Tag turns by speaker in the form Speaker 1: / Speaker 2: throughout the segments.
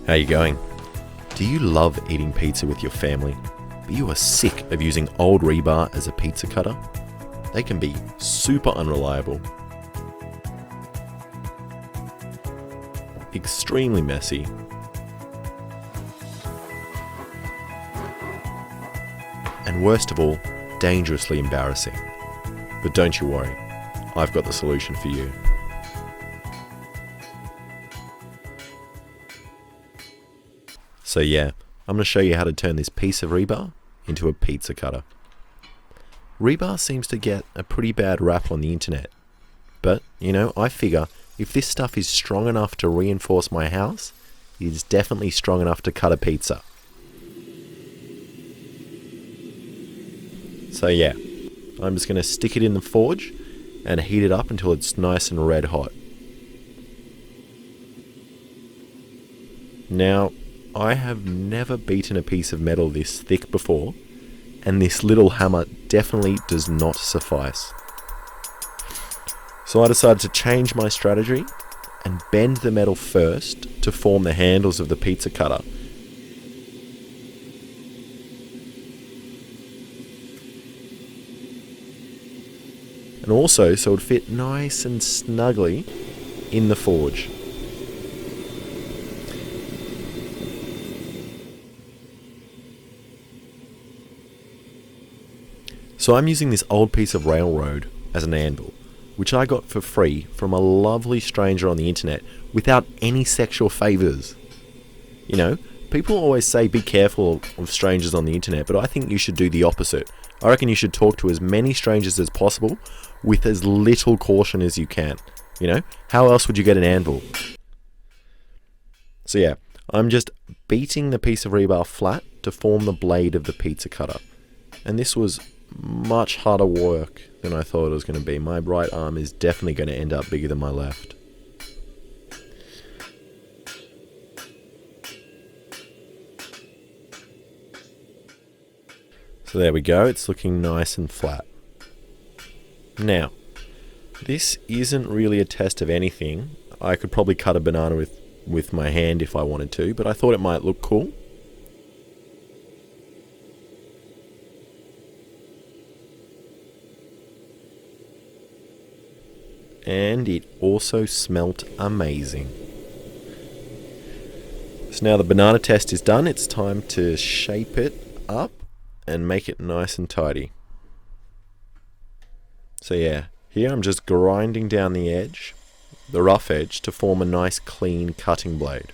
Speaker 1: How you going? Do you love eating pizza with your family, but you are sick of using old rebar as a pizza cutter? They can be super unreliable, extremely messy, and worst of all, dangerously embarrassing. But don't you worry, I've got the solution for you. So yeah, I'm going to show you how to turn this piece of rebar into a pizza cutter. Rebar seems to get a pretty bad rap on the internet. But, I figure if this stuff is strong enough to reinforce my house, it is definitely strong enough to cut a pizza. So yeah, I'm just going to stick it in the forge and heat it up until it's nice and red hot. Now, I have never beaten a piece of metal this thick before, and this little hammer definitely does not suffice. So I decided to change my strategy and bend the metal first to form the handles of the pizza cutter. And also so it would fit nice and snugly in the forge. So I'm using this old piece of railroad as an anvil, which I got for free from a lovely stranger on the internet without any sexual favours. People always say be careful of strangers on the internet, but I think you should do the opposite. I reckon you should talk to as many strangers as possible with as little caution as you can. How else would you get an anvil? So yeah, I'm just beating the piece of rebar flat to form the blade of the pizza cutter. And this was much harder work than I thought it was going to be. My right arm is definitely going to end up bigger than my left. So there we go, it's looking nice and flat. Now, this isn't really a test of anything. I could probably cut a banana with my hand if I wanted to, but I thought it might look cool. And it also smelt amazing. So now the banana test is done, it's time to shape it up and make it nice and tidy. So yeah, here I'm just grinding down the edge, the rough edge, to form a nice clean cutting blade.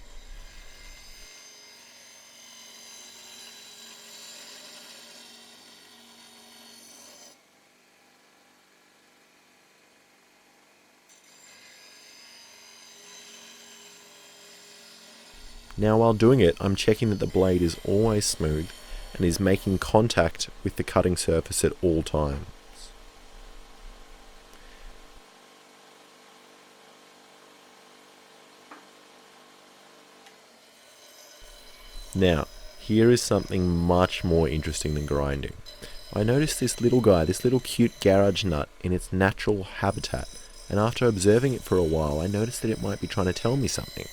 Speaker 1: Now while doing it, I'm checking that the blade is always smooth and is making contact with the cutting surface at all times. Now, here is something much more interesting than grinding. I noticed this little guy, this little cute garage nut, in its natural habitat, and after observing it for a while, I noticed that it might be trying to tell me something.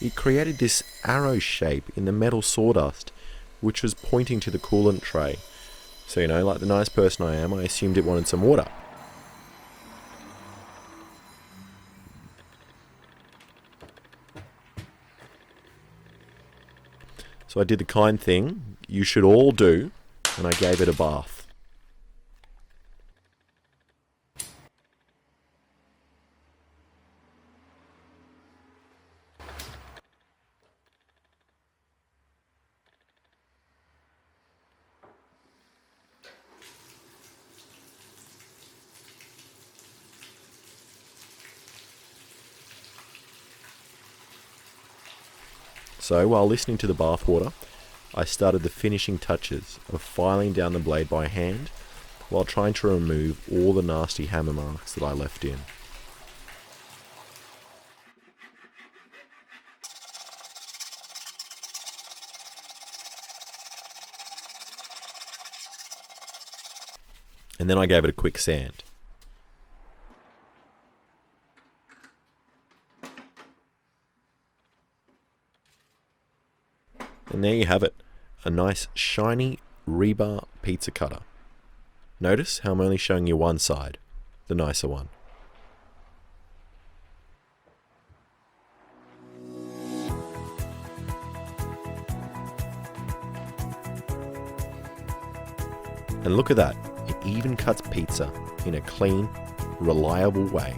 Speaker 1: It created this arrow shape in the metal sawdust, which was pointing to the coolant tray. So, like the nice person I am, I assumed it wanted some water. So I did the kind thing you should all do, and I gave it a bath. So while listening to the bathwater, I started the finishing touches of filing down the blade by hand while trying to remove all the nasty hammer marks that I left in. And then I gave it a quick sand. And there you have it, a nice shiny rebar pizza cutter. Notice how I'm only showing you one side, the nicer one. And look at that, it even cuts pizza in a clean, reliable way.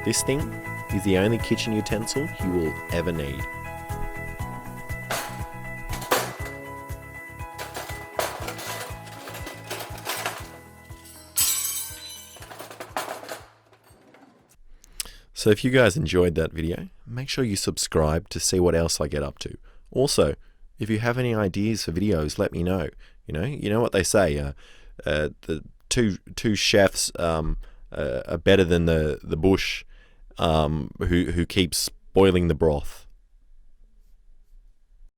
Speaker 1: This thing is the only kitchen utensil you will ever need. So if you guys enjoyed that video, make sure you subscribe to see what else I get up to. Also, if you have any ideas for videos, let me know. You know what they say, the two chefs are better than the bush who keeps boiling the broth.